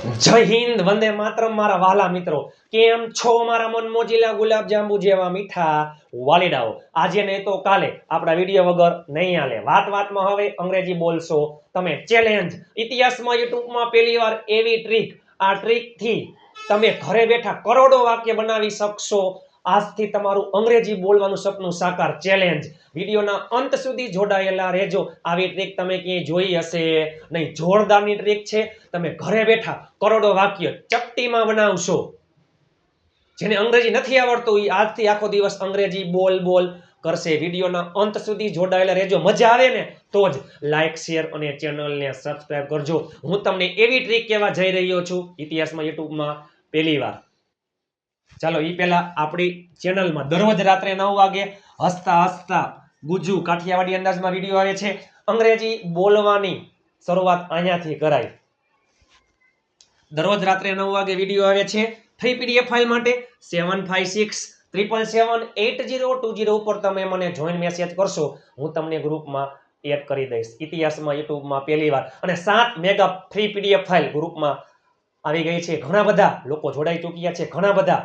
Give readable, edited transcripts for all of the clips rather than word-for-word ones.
જય હિન્દ, વંદે માતરમ મારા વાલા મિત્રો, કેમ છો મારા મન મોજીલા ગુલાબ જાંબુ જેવા મીઠા વાલીડાઓ? આજે નહીં તો કાલે આપણા વિડીયો વગર નહીં હાલે. વાતમાં હવે અંગ્રેજી બોલશો તમે. ચેલેન્જ ઇતિહાસમાં યુટ્યુબમાં પહેલીવાર એવી ટ્રીક, આ ટ્રીકથી તમે ઘરે બેઠા કરોડો વાક્ય બનાવી શકશો. આજથી તમારું અંગ્રેજી બોલવાનું સપનું સાકાર. ચેલેન્જ વિડીયોના અંત સુધી જોડાયેલા રહેજો. આવી ટ્રીક તમે ક્યાંય જોઈ હશે નહીં. જોરદારની ટ્રીક છે. તમે ઘરે બેઠા કરોડો વાક્ય ચપટીમાં બનાવશો. જેને અંગ્રેજી નથી આવડતું એ આજથી આખો દિવસ અંગ્રેજી બોલ કરશે. વિડીયોના અંત સુધી જોડાયેલા રહેજો. મજા આવે ને તો જ લાઈક, શેર અને ચેનલને સબસ્ક્રાઇબ કરજો. હું તમને એવી ટ્રીક કહેવા જઈ રહ્યો છું ઇતિહાસમાં યુટ્યુબમાં પહેલીવાર. ચાલો એ પહેલા આપણી ચેનલમાં દરરોજ રાત્રે 9 વાગે હસતા ગુજ્જુ કાઠિયાવાડી અંદાજમાં વિડીયો આવે છે. અંગ્રેજી બોલવાની શરૂઆત અહીંયાથી કરાય. દરરોજ રાત્રે 9 વાગે વિડીયો આવે છે. ફ્રી પીડીએફ ફાઇલ માટે 7567778020 ઉપર તમે મને જોઈન મેસેજ કરશો. હું તમને ગ્રુપમાં એડ કરી દઈશ. ઇતિહાસમાં યુટ્યુબમાં પહેલીવાર. અને 7 મેગા ફ્રી પીડીએફ ફાઇલ ગ્રુપમાં આવી ગઈ છે. ઘણા બધા લોકો જોડાઈ ચૂક્યા છે. ઘણા બધા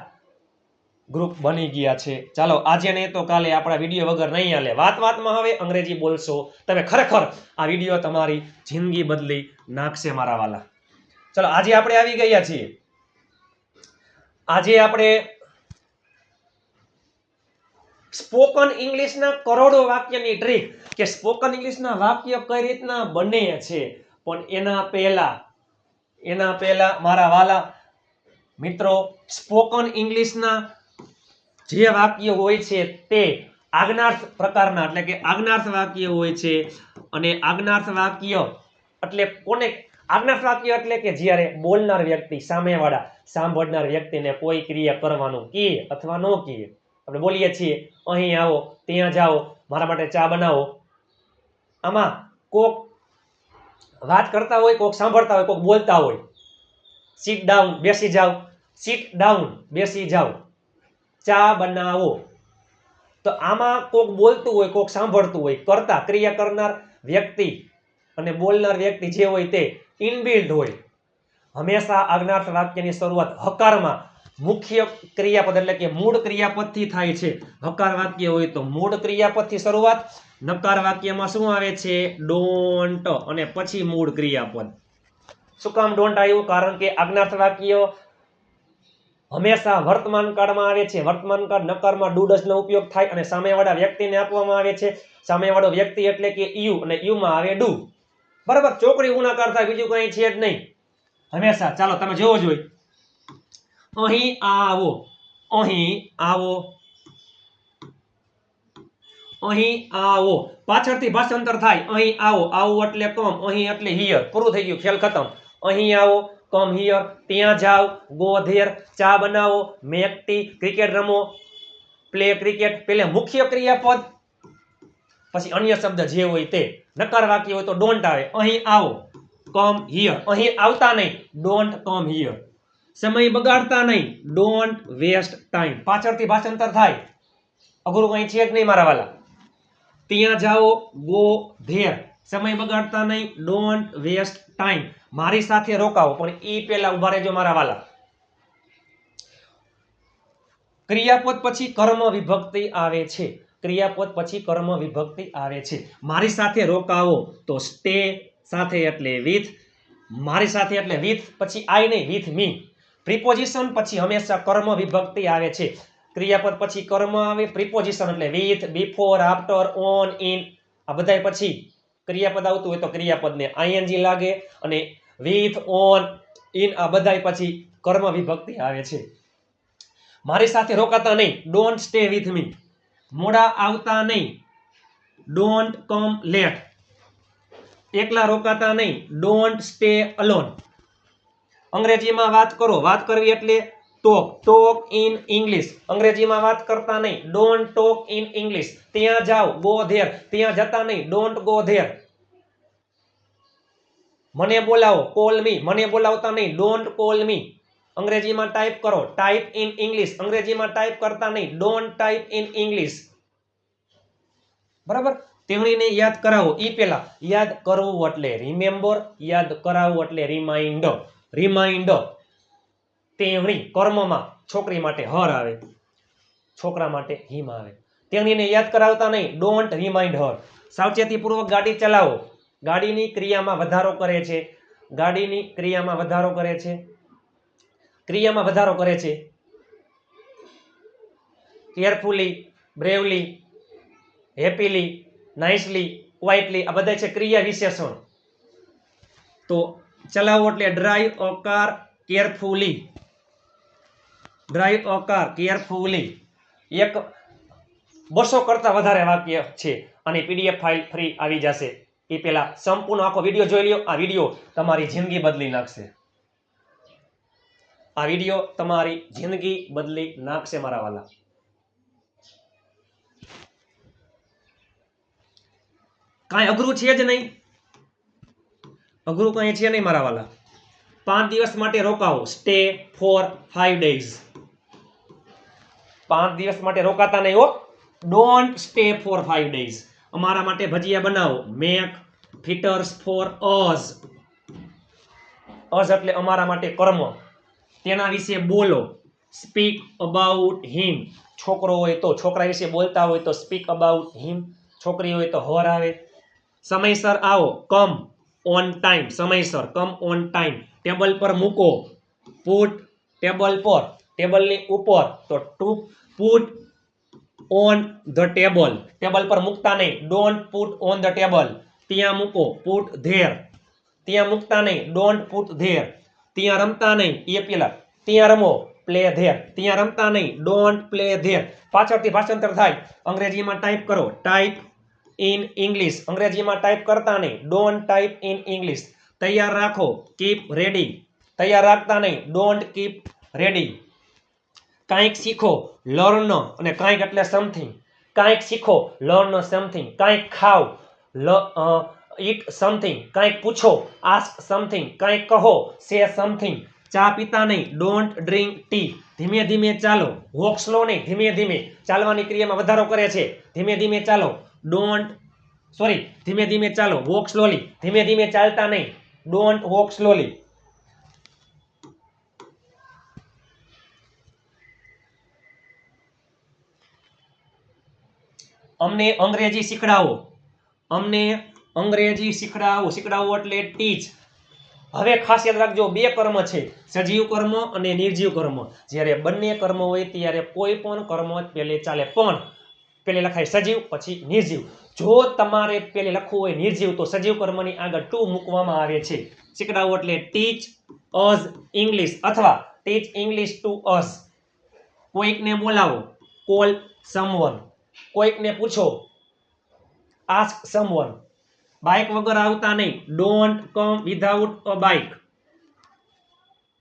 ગ્રુપ બની ગયા છે. ચાલો આજે નહીં તો કાલે આપણા વિડીયો વગર નહીં હાલે. વાતમાં હવે અંગ્રેજી બોલશો તમે. ખરેખર આ વિડીયો તમારી જિંદગી બદલી નાખશે મારા વાલા. ચાલો આજે આપણે આવી ગયા છીએ. આજે આપણે સ્પોકન ઇંગ્લિશના કરોડો વાક્યની ટ્રીક, કે સ્પોકન ઇંગ્લિશના વાક્ય કઈ રીતના બને છે. પણ એના પહેલા મારા વાલા મિત્રો, સ્પોકન ઇંગ્લિશના જે વાક્ય હોય છે તે આજ્ઞાર્થ પ્રકારના, એટલે કે આજ્ઞાર્થ વાક્ય હોય છે. અને આજ્ઞાર્થ વાક્ય એટલે કોને? આજ્ઞાર્થ વાક્ય એટલે કે જ્યારે બોલનાર વ્યક્તિ સામેવાળા સાંભળનાર વ્યક્તિને કોઈ ક્રિયા કરવાનું કહે અથવા ન કહે. આપણે બોલીએ છીએ અહીં આવો, ત્યાં જાઓ, મારા માટે ચા બનાવો. આમાં કોક વાત કરતા હોય, કોક સાંભળતા હોય, કોક બોલતા હોય. સિટ ડાઉન, બેસી જાઓ. સિટ ડાઉન, બેસી જાઓ. ચા બનાવો. તો આમાં કોક બોલતું હોય, કોક સાંભળતું હોય. કરતા ક્રિયા કરનાર વ્યક્તિ અને બોલનાર વ્યક્તિ જે હોય તે ઇનબિલ્ટ હોય. હંમેશા આજ્ઞાર્થ વાક્યની શરૂઆત હકારમાં મુખ્ય ક્રિયાપદ એટલે કે મૂળ ક્રિયાપદથી થાય છે. હકાર વાક્ય હોય તો મૂળ ક્રિયાપદથી શરૂઆત. નકાર વાક્યમાં શું આવે છે? ડોન્ટ, અને પછી મૂળ ક્રિયાપદ. શું કામ ડોન્ટ આવ્યું? કારણ કે આજ્ઞાર્થ વાક્ય હંમેશા વર્તમાન કાળમાં આવે છે. વર્તમાન કાળ નકારમાં ડુ ડઝનો ઉપયોગ થાય અને સામેવાળા વ્યક્તિને આપવામાં આવે છે. સામેવાળો વ્યક્તિ એટલે કે યુ, અને યુમાં આવે ડુ. બરાબર? ચોકડી ગુણાકાર થાય, બીજું કંઈ છે જ નહીં હંમેશા. ચાલો તમે જોવો જોઈએ. અહીં આવો, અહીં આવો, અહીં આવો. પાછળથી ભાષાંતર થાય. અહીં આવો, આવો એટલે કમ, અહીં એટલે હિયર. પૂરું થઈ ગયું, ખેલ ખતમ. અહીં આવો, કમ હિયર. ત્યાં જાઓ, ગો ધેર. ચા બનાવો, મેક ટી. ક્રિકેટ રમો, પ્લે ક્રિકેટ. પેલે મુખ્ય ક્રિયાપદ, પછી અન્ય શબ્દ જે હોય તે. નકાર વાક્ય હોય તો ડોન્ટ આવે. અહીં આવો, કમ હિયર. અહીં આવતા નહીં, ડોન્ટ કમ હિયર. સમય બગાડતા નહીં, ડોન્ટ વેસ્ટ ટાઈમ. પાછળથી ભાષાંતર થાય, અઘરું કંઈ છે જ નહીં મારા વાલા. ત્યાં જાઓ, ગો ધેર. સમય બગાડતા નહીં, ડોન્ટ વેસ્ટ ટાઈમ. મારી સાથે રોકાવો, પણ ઈ પહેલા ઉભા રહેજો મારા વાલા. ક્રિયાપદ પછી કર્મ વિભક્તિ આવે છે. ક્રિયાપદ પછી કર્મ વિભક્તિ આવે છે. મારી સાથે રોકાવો તો સ્ટે, સાથે એટલે વિથ. મારી સાથે એટલે વિથ, પછી આઈ નહીં, વિથ મી. પ્રિપોઝિશન પછી હંમેશા કર્મ વિભક્તિ આવે છે. ક્રિયાપદ પછી કર્મ આવે. પ્રિપોઝિશન એટલે with, before, after, on, in. આ બધાય પછી ક્રિયાપદ આવતું હોય તો ક્રિયાપદને આઈએનજી લાગે. અને વિથ, ઓન, ઇન આ બધાય પછી કર્મ વિભક્તિ આવે છે. મારી સાથે રોકાતા નહીં, ડોન્ટ સ્ટે વિથ મી. મોડા આવતા નહીં, ડોન્ટ કમ લેટ. એકલા રોકાતા નહીં, ડોન્ટ સ્ટે અલોન. અંગ્રેજીમાં વાત કરો. વાત કરવી એટલે ટોક ઇન ઇંગ્લિશ. અંગ્રેજીમાં વાત કરતા નહીં, ડોન્ટ ટોક ઇન ઇંગ્લિશ. ત્યાં જાઓ, ગો ધેર. ત્યાં જતા નહીં, ડોન્ટ ગો ધેર. મને બોલાવો, કોલ મી. મને બોલાવતા નહીં, ડોન્ટ કોલ મી. અંગ્રેજીમાં ટાઈપ કરો, ટાઈપ ઇન ઇંગ્લિશ. અંગ્રેજીમાં ટાઈપ કરતા નહીં, ડોન્ટ ટાઈપ ઇન ઇંગ્લિશ. બરાબર? તેણીને યાદ કરાવો. ઈ પહેલા યાદ કરવું એટલે રિમેમ્બર, યાદ કરાવવું એટલે રિમાઇન્ડ. રિમાઇન્ડ તેણી કર્મમાં છોકરી માટે હર આવે, છોકરા માટે હિમ આવે. તેણીને યાદ કરાવતા નહીં, ડોન્ટ રિમાઇન્ડ હર. સાવચેતીપૂર્વક ગાડી ચલાવો. ગાડીની ક્રિયામાં વધારો કરે છે, ગાડીની ક્રિયામાં વધારો કરે છે, ક્રિયામાં વધારો કરે છે. Carefully, bravely, happily, nicely, quietly આ બધા છે ક્રિયા વિશેષણ. તો ચલાવો એટલે drive a car carefully, drive a car carefully. એક 200 કરતા વધારે વાક્ય છે અને પીડીએફ ફાઇલ ફ્રી આવી જશે. એ પહેલા સંપૂર્ણ આખો વિડીયો જોઈ લ્યો. આ વિડીયો તમારી જિંદગી બદલી નાખશે, આ વિડીયો તમારી જિંદગી બદલી નાખશે મારા વાલા. કાંઈ અઘરું છે જ નહીં, અઘરું કાંઈ છે નહીં મારા વાલા. 5 દિવસ માટે રોકાવો, સ્ટે ફોર 5 days. 5 દિવસ માટે રોકાતા નહીં હો, ડોન્ટ સ્ટે ફોર 5 days. અમારા માટે ભજીયા બનાવો, મેક ફિટર્સ ફોર અસ. અસ એટલે અમારા માટે કર્મ, તેના વિશે બોલો, સ્પીક અબાઉટ હિમ. છોકરો હોય તો છોકરા વિશે બોલતા હોય તો સ્પીક અબાઉટ હિમ, છોકરી હોય તો હર આવે. સમયસર આવો, કમ ઓન ટાઈમ, સમયસર કમ ઓન ટાઈમ. ટેબલ પર મૂકો, પુટ ટેબલ પર, ટેબલની ઉપર તો two put on the table, table પર મૂકતા નહીં, don't put on the table. ત્યાં મૂકો, પુટ ધેર, ત્યાં મૂકતા નહીં, ડોન્ટ પુટ ધેર. ત્યાં રમતા નહીં, એ પેલા ત્યાં રમો, પ્લે ધેર. ત્યાં રમતા નહીં, ડોન્ટ પ્લે ધેર. પાછળથી ભાષાંતર થાય, અંગ્રેજીમાં ટાઈપ કરો, ટાઈપ ઇન ઇંગ્લિશ. અંગ્રેજીમાં ટાઈપ કરતા નહીં, ડોન્ટ ટાઈપ ઇન ઇંગ્લિશ. તૈયાર રાખો, કીપ રેડી, તૈયાર રાખતા નહીં, ડોન્ટ કીપ રેડી. કાંઈક શીખો, લર્ન, અને કાંઈક એટલે સમથિંગ. કાંઈક શીખો, લર્ન સમથિંગ. કાંઈક ખાઓ, ઈટ સમથિંગ. કાંઈક પૂછો, આસ્ક સમથિંગ. કાંઈક કહો, સે સમથિંગ. ચા પીતા નહીં, ડોન્ટ ડ્રિંક ટી. ધીમે ધીમે ચાલો, વોક સ્લો નહીં, ધીમે ધીમે. ચાલવાની ક્રિયામાં વધારો કરે છે, ધીમે ધીમે ચાલો, ડોન્ટ ધીમે ધીમે ચાલો, વોક સ્લોલી. ધીમે ધીમે ચાલતા નહીં, ડોન્ટ વોક સ્લોલી. અમને અંગ્રેજી શીખડાવો, અમને અંગ્રેજી શીખડાવો. શીખડાવો એટલે ટીચ. હવે ખાસ યાદ રાખજો, 2 કર્મ છે, સજીવ કર્મ અને નિર્જીવ કર્મ. જ્યારે બંને કર્મ હોય ત્યારે કોઈ પણ કર્મ પહેલે ચાલે, પણ પહેલે લખાય સજીવ પછી નિર્જીવ. જો તમારે પહેલે લખવું હોય નિર્જીવ તો સજીવ કર્મની આગળ ટુ મૂકવામાં આવે છે. શીખડાવો એટલે ટીચ અસ ઇંગ્લિશ અથવા ટીચ ઇંગ્લિશ ટુ અસ. કોઈકને બોલાવો, કોલ સમવન. કોઈકને પૂછો, આસ્ક સમવન. બાઇક વગર આવતા નહીં, don't come without a bike.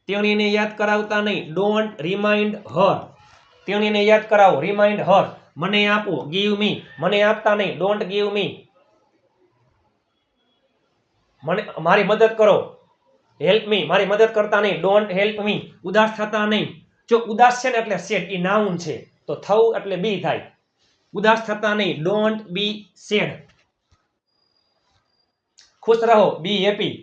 તેણીને યાદ કરાવતા નહીં, ડોન્ટ રિમાઇન્ડ હર. તેણીને યાદ કરાવો, રિમાઇન્ડ હર. મને આપો, ગીવ મી. મને આપતા નહીં, ડોન્ટ ગીવ મી. મને મારી મદદ કરો, હેલ્પ મી. મારી મદદ કરતા નહીં, ડોન્ટ હેલ્પ મી. ઉદાસ થતા નહીં. જો ઉદાસ છે ને એટલે સેડ, એ નાઉન છે, તો થવું એટલે બી થાય. ઉદાસ થતા નહીં, ડોન્ટ બી સેડ. ખુશ રહો, બી હેપી.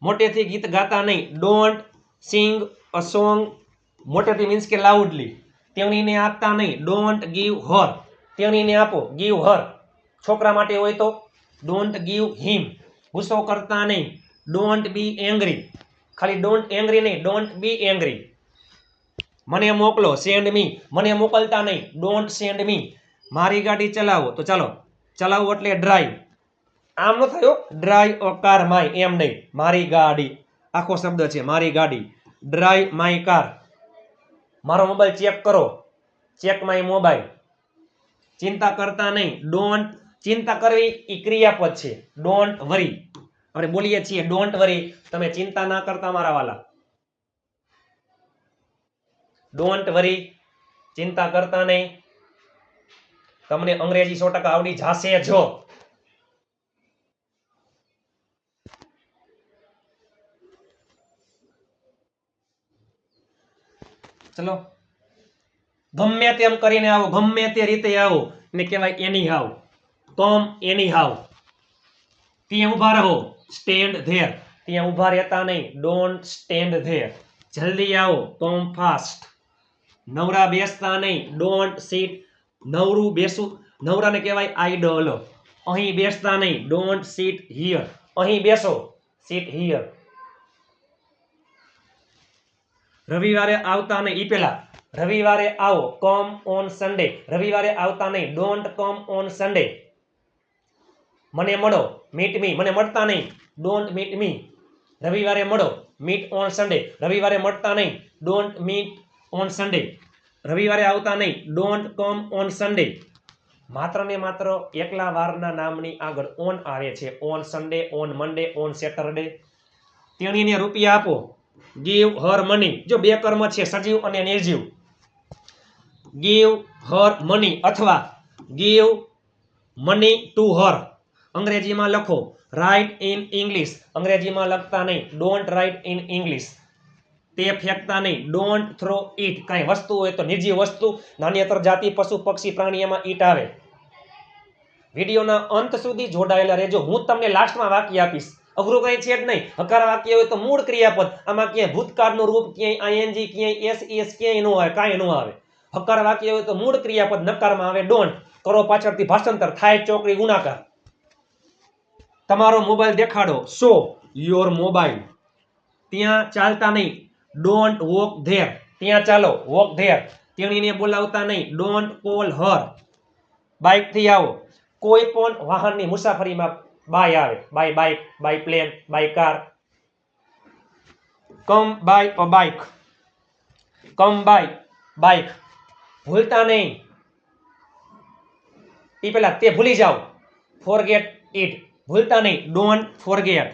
મોટેથી ગીત ગાતા નહીં, ડોન્ટ સિંગ અ સોંગ. મોટેથી મીન્સ કે લાઉડલી. તેણીને આપતા નહીં, ડોન્ટ ગીવ હર. તેણીને આપો, ગીવ હર. છોકરા માટે હોય તો ડોન્ટ ગીવ હિમ. ગુસ્સો કરતા નહીં, ડોન્ટ બી એંગ્રી. ખાલી ડોન્ટ એંગ્રી નહીં, ડોન્ટ બી એંગ્રી. મને મોકલો, સેન્ડ મી. મને મોકલતા નહીં, ડોન્ટ સેન્ડ મી. મારી ગાડી ચલાવો, તો ચાલો ચલાવો એટલે ડ્રાઈવ. આમ ન થયો, ડ્રાઈવ અ કાર માય, એમ નહીં. મારી ગાડી આખો શબ્દ છે, મારી ગાડી. Drive my car. મારો મોબાઈલ ચેક કરો, ચેક માય મોબાઈલ. ચિંતા કરતા નહીં, ડોન્ટ. ચિંતા કરવી એ ક્રિયાપદ છે, ડોન્ટ વરી. આપણે બોલીએ છીએ ડોન્ટ વરી, તમે ચિંતા ના કરતા મારા વાલા. ડોન્ટ વરી, ચિંતા કરતા નહીં. તમને અંગ્રેજી 100% આવડી જશે જો. ચલો, ગમે તેમ કરીને આવો, ગમે તે રીતે આવો, ને કહેવાય એની હાવ. કમ એની હાવ. ત્યાં ઉભા રહો, સ્ટેન્ડ ધેર. ત્યાં ઊભા રહેતા નહીં, ડોન્ટ સ્ટેન્ડ ધેર. જલ્દી આવો, કમ ફાસ્ટ. નવરા બેસતા નહીં, ડોન્ટ સીટ. નવરું બેસવું, નવરાને કહેવાય આઈડલ. અહીં બેસતા નહીં, ડોન્ટ સીટ હિયર. અહીં બેસો, સીટ હિયર. રવિવારે આવતા નહીં, ઈ પેલા રવિવારે આવો, કમ ઓન સન્ડે. રવિવારે આવતા નહીં, ડોન્ટ કમ ઓન સન્ડે. મને મળો, મીટ મી. મને મળતા નહીં, ડોન્ટ મીટ મી. રવિવારે મળો, મીટ ઓન સન્ડે. રવિવારે મળતા નહીં, ડોન્ટ મીટ ઓન સન્ડે. રવિવારે આવતા નહીં, ડોન્ટ કમ ઓન સન્ડે. માત્ર ને માત્ર એકલા વારના નામની આગળ ઓન આવે છે. On Sunday, on Monday, on Saturday. તેણીને રૂપિયા આપો, ગીવ હર મની. જો બે કર્મ છે, સજીવ અને નિર્જીવ. ગીવ હર મની અથવા ગીવ મની ટુ હર. અંગ્રેજીમાં લખો, રાઇટ ઇન ઇંગ્લિશ. અંગ્રેજીમાં લખતા નહીં, ડોન્ટ રાઇટ ઇન ઇંગ્લિશ. તે ફેંકતા નહીં, ડોન્ટ થ્રો ઈટ. કાંઈ વસ્તુ હોય તો નિર્જીવ વસ્તુ, નાન્યતર જાતિ, પશુ પક્ષી પ્રાણી, એમાં ઈટ આવે. વિડીયોના અંત સુધી જોડાયેલા રહેજો. હું તમને લાસ્ટમાં વાક્ય આપીશ. અઘરું કંઈ છે જ નહીં. હકાર વાક્ય હોય તો મૂળ ક્રિયાપદ. આમાં ક્યાંય ભૂતકાળનું રૂપ, ક્યાંય આઈએનજી, ક્યાંય એસ ક્યાંય ન આવે, કાંઈ ન આવે. હકાર વાક્ય હોય તો મૂળ ક્રિયાપદ નકારમાં આવે ડોન્ટ. કરો પાછળથી ભાષાંતર, થાય ચોકડી ગુણાકાર. તમારો મોબાઈલ દેખાડો, શો યોર મોબાઈલ. ત્યાં ચાલતા નહીં, ડોન્ટ વોક ધેર. ત્યાં ચાલો, વોક ધેર. તેણીને બોલાવતા નહીં, ડોન્ટ કોલ હર. બાઇકથી આવો, કોઈ પણ વાહનની મુસાફરીમાં બાય આવે. By bike, by plane, by car. Come by a bike. Come by bike. ભૂલતા નહીં, એ પેલા તે ભૂલી જાઓ, ફોરગેટ ઇટ. ભૂલતા નહીં, ડોન્ટ ફોરગેટ.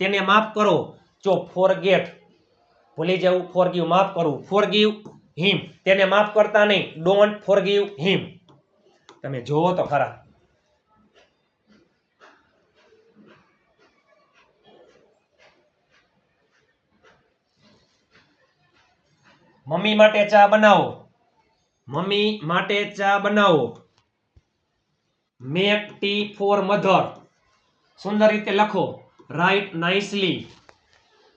તેને માફ કરો, જો ફોરગેટ ભૂલી જવું, ફોરગીવ માફ કરવું. ફોરગીવ હિમ. તેને માફ કરતા નહીં, ડોન્ટ ફોરગીવ હિમ. તમે જોવો તો ખરા. મમ્મી માટે ચા બનાવો. મમ્મી માટે ચા બનાવો. Make tea for mother. સુંદર રીતે લખો, રાઇટ નાઇસલી.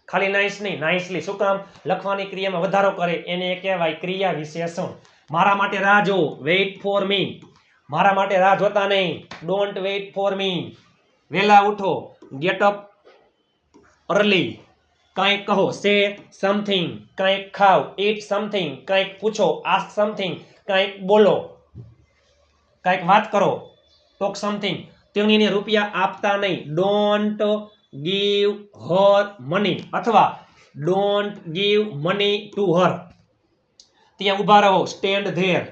ખાલી નાઇસ નહીં, નાઇસલી. શું કામ? લખવાની ક્રિયામાં વધારો કરે, એને કહેવાય ક્રિયા વિશેષણ. મારા માટે રાહ જોવો, વેઇટ ફોર મી. મારા માટે રાહ જોતા નહીં, ડોન્ટ વેઇટ ફોર મી. વહેલા ઉઠો, ગેટ અપ અર્લી. કંઈક કહો, સે સમથિંગ. કંઈક ખાવ, ઈટ સમથિંગ. કંઈક પૂછો, આસ્ક સમથિંગ. કંઈક બોલો, કંઈક વાત કરો, ટોક સમથિંગ. તેણીને રૂપિયા આપતા નહીં, ડોન્ટ ગીવ હર મની અથવા don't give money to her. ત્યાં ઊભા રહો, સ્ટેન્ડ ધેર.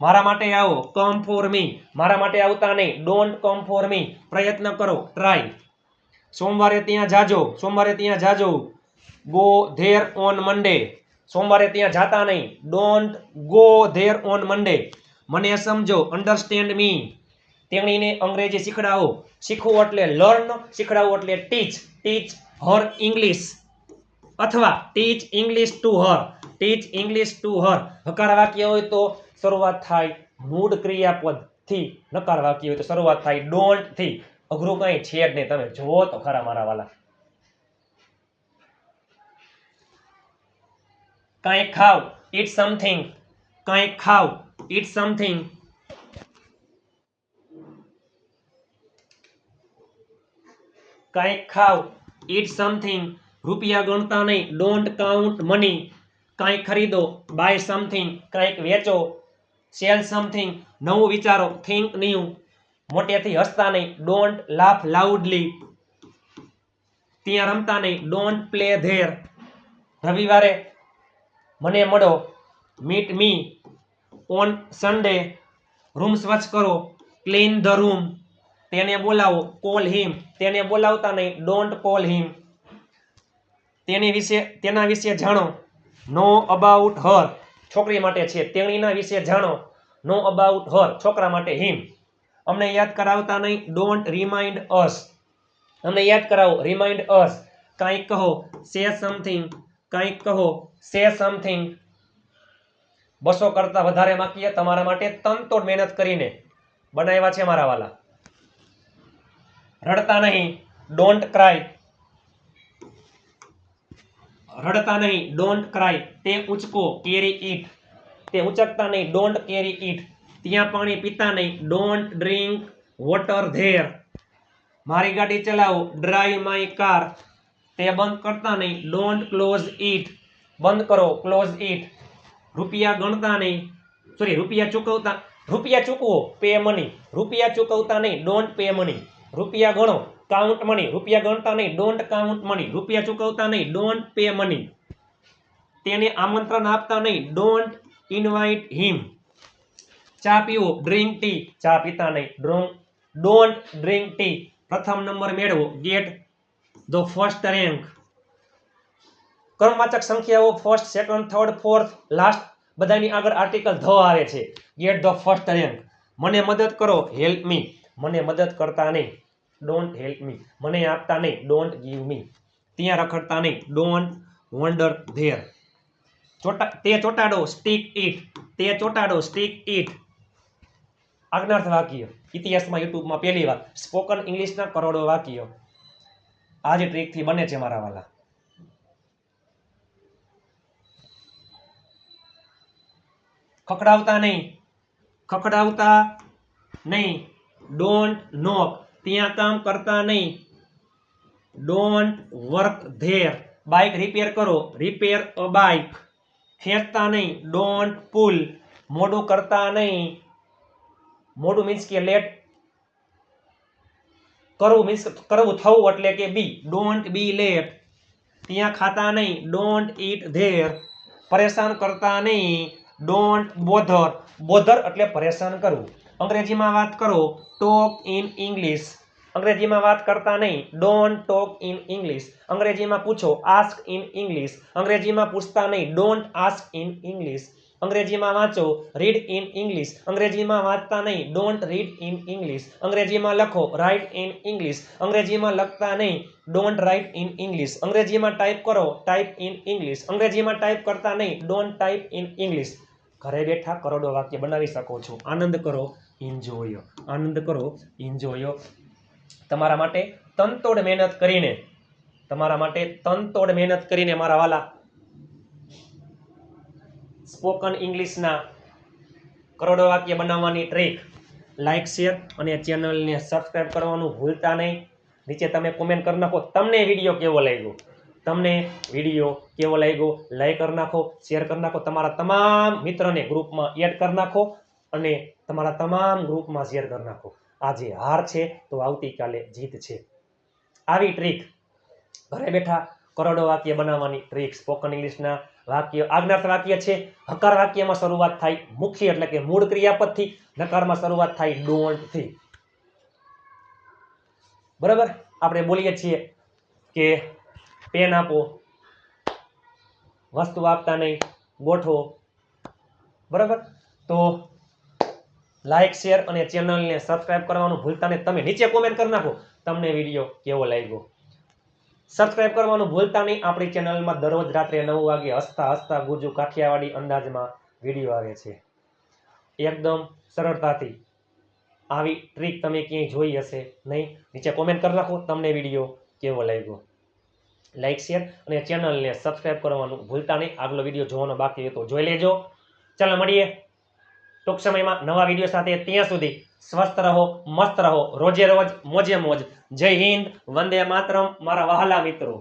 મારા માટે આવો, કમ ફોર મી. મારા માટે આવતા નહીં, ડોન્ટ કમ ફોર મી. પ્રયત્ન કરો, ટ્રાય. સોમવારે ત્યાં જાજો. સોમવારે ત્યાં જાજો, ગો ધેર ઓન મંડે. સોમવારે ત્યાં જાતા નહીં, don't go there on Monday. મને સમજો, અન્ડરસ્ટેન્ડ મી. તેણીને અંગ્રેજી શીખડાવો. શીખવું એટલે લર્ન, શીખડાવવું એટલે ટીચ. ટીચ હર ઇંગ્લિશ અથવા teach English to her. Teach English to her. હકાર વાક્ય હોય તો શરૂઆત થાય મૂળ ક્રિયાપદ થી. નકાર વાક્ય હોય તો શરૂઆત થાય ડોન્ટ થી. અઘરું કઈ છે જ નહીં. તમે જોવો તો ખરા મારા વાલા. કંઈક ખાવ, ઈટ સમથિંગ. કંઈક ખાવ, ઈટ સમથિંગ. કંઈક ખાવ, ઈટ સમથિંગ. રૂપિયા ગણતા નહીં, ડોન્ટ કાઉન્ટ મની. કંઈક ખરીદો, બાય સમથિંગ. કંઈક વેચો, સેલ સમથિંગ. નવું વિચારો, થિંક ન્યૂ. મોટેથી હસતા નહીં, ડોન્ટ લાફ લાઉડલી. ત્યાં રમતા નહીં, ડોન્ટ પ્લે ધેર. રવિવારે મને મળો, meet me on Sunday. Room સ્વચ્છ કરો, ક્લીન ધ રૂમ. તેને બોલાવો, કોલ હિમ. તેને બોલાવતા નહીં, ડોન્ટ કોલ હિમ. તેના વિશે જાણો, નો અબાઉટ હર. છોકરી માટે છે, તેણીના વિશે જાણો, નો અબાઉટ હર. છોકરા માટે હિમ. અમને યાદ કરાવતા નહીં, ડોન્ટ રિમાઇન્ડ અસ. અમને યાદ કરાવો, રિમાઇન્ડ અસ. કંઈક કહો, સે સમથિંગ. કંઈક કહો, સે સમથિંગ. 200 કરતા વધારે વાક્ય તમારા માટે તનતોડ મહેનત કરીને બનાવ્યા છે મારા વાલા. રડતા નહીં, ડોન્ટ ક્રાય. રડતા નહીં, ડોન્ટ ક્રાય. તે ઉંચકો, કેરી ઇટ. તે ઉંચકતા નહીં, ડોન્ટ કેરી ઇટ. ત્યાં પાણી પીતા નહીં, ડોન્ટ ડ્રિંક વોટર ધેર. મારી ગાડી ચલાવો, ડ્રાઈવ માય કાર. તે બંધ કરતા નહીં, ડોન્ટ ક્લોઝ ઇટ. બંધ કરો, ક્લોઝ ઇટ. રૂપિયા ગણતા નહીં, સોરી રૂપિયા ચૂકવો, પે મની. રૂપિયા ચૂકવતા નહીં, ડોન્ટ પે મની. રૂપિયા ગણો, કાઉન્ટ મની. રૂપિયા ગણતા નહીં, ડોન્ટ કાઉન્ટ મની. રૂપિયા ચૂકવતા નહીં, ડોન્ટ પે મની. તેને આમંત્રણ આપતા નહીં, ડોન્ટ ઇન્વાઇટ હિમ. ચા પીવો, ડ્રિંક ટી. ચા પીતા નહીં, ડોન્ટ ડ્રિંક ટી. પ્રથમ નંબર મેળવો, ગેટ ધ ફર્સ્ટ રેન્ક. કર્મવાચક સંખ્યાઓ first, second, third, fourth, last બધાની આગળ આર્ટિકલ ધ આવે છે. Get the first rank. મને મદદ કરો, હેલ્પ મી. મને મદદ કરતા નહીં, ડોન્ટ હેલ્પ મી. મને આપતા નહીં, ડોન્ટ ગીવ મી. ત્યાં રખડતા નહીં, ડોન્ટ વન્ડર ધેર. તે ચોટાડો, સ્ટીક ઇટ. તે ચોટાડો, સ્ટીક ઇટ. આજ્ઞાર્થ વાક્ય ઇતિહાસમાં યુટ્યુબમાં પહેલી વાર સ્પોકન ઇંગ્લિશના કરોડો વાક્યો આ જ ટ્રીકથી બને છે મારા વાલા. ખખડાવતા નહીં, ડોન્ટ નોક. ત્યાં કામ કરતા નહીં, don't work there. Bike repair કરો, રિપેર અ બાઇક. ખેંચતા નહીં, ડોન્ટ પુલ. મોડું કરતા નહીં, મોડું મીન્સ કે લેટ. કરવું મીન્સ કરવું, થવું એટલે કે બી, ડોન્ટ બી લેટ. ત્યાં ખાતા નહીં, ડોન્ટ ઈટ ધેર. પરેશાન કરતા નહીં, ડોન્ટ બોધર. બોધર એટલે પરેશાન કરવું. અંગ્રેજીમાં વાત કરો, ટોક ઇન ઇંગ્લિશ. અંગ્રેજીમાં વાત કરતા નહીં, ડોન્ટ ટોક ઇન ઇંગ્લિશ. અંગ્રેજીમાં પૂછો, આસ્ક ઇન ઇંગ્લિશ. અંગ્રેજીમાં પૂછતા નહીં, ડોન્ટ આસ્ક ઇન ઇંગ્લિશ. અંગ્રેજીમાં વાંચો, રીડ ઇન ઇંગ્લિશ. અંગ્રેજીમાં વાંચતા નહીં, ડોન્ટ રીડ ઇન ઇંગ્લિશ. અંગ્રેજીમાં લખો, રાઇટ ઇન ઇંગ્લિશ. અંગ્રેજીમાં લખતા નહીં, ડોન્ટ રાઇટ ઇન ઇંગ્લિશ. અંગ્રેજીમાં ટાઈપ કરો, ટાઈપ ઇન ઇંગ્લિશ. અંગ્રેજીમાં ટાઈપ કરતા નહીં, ડોન્ટ ટાઈપ ઇન ઇંગ્લિશ. ઘરે બેઠા કરોડો વાક્ય બનાવી શકો છો. આનંદ કરો, એન્જોય. આનંદ કરો, એન્જોય. તમારા માટે તનતોડ મહેનત કરીને મારા વાલા સ્પોકન ઇંગ્લિશના કરોડો વાક્ય બનાવવાની ટ્રીક લાઈક, શેર અને ચેનલને સબસ્ક્રાઇબ કરવાનું ભૂલતા નહીં. નીચે તમે કોમેન્ટ કરી નાખો તમને વિડીયો કેવો લાગ્યો. લાઈક કરી નાખો, શેર કરી નાખો, તમારા તમામ મિત્રને ગ્રુપમાં એડ કરી નાખો અને તમારા તમામ ગ્રુપમાં શેર કરી નાખો. આજે હાર છે તો આવતીકાલે જીત છે. આવી ટ્રીક ઘરે બેઠા કરોડો વાક્ય બનાવવાની ટ્રીક સ્પોકન ઇંગ્લિશના વાક્ય આજ્ઞાર્થ વાક્ય છે. હકાર વાક્યમાં શરૂઆત થાય મુખ્ય એટલે કે મૂળ ક્રિયાપદથી, નકારમાં શરૂઆત થાય ડોન્ટથી. બરાબર, આપણે બોલીએ છીએ કે પેન આપો, વસ્તુ આપતા નહીં, ગોઠવો. બરાબર, તો લાઈક, શેર અને ચેનલને સબસ્ક્રાઇબ કરવાનું ભૂલતા નહીં. તમે નીચે કોમેન્ટ કરી નાખો તમને વિડીયો કેવો લાગ્યો. સબસ્ક્રાઇબ કરવાનું ભૂલતા નહીં. આપણી ચેનલમાં દરરોજ રાત્રે 9 વાગે હસતા ગુજુ કાઠિયાવાડી અંદાજમાં વિડીયો આવે છે. એકદમ સરળતાથી આવી ટ્રીક તમે ક્યાંય જોઈ હશે નહીં. નીચે કોમેન્ટ કરી નાખો તમને વિડીયો કેવો લાગ્યો. લાઈક, શેર અને ચેનલને સબસ્ક્રાઇબ કરવાનું ભૂલતા નહીં. આગલો વિડીયો જોવાનો બાકી હોય તો જોઈ લેજો. ચાલો મળીએ ટૂંક સમયમાં નવા વિડીયો સાથે. ત્યાં સુધી સ્વસ્થ રહો, મસ્ત રહો, રોજે રોજ મોજે મોજ. જય હિન્દ, વંદે માતરમ મારા વહાલા મિત્રો.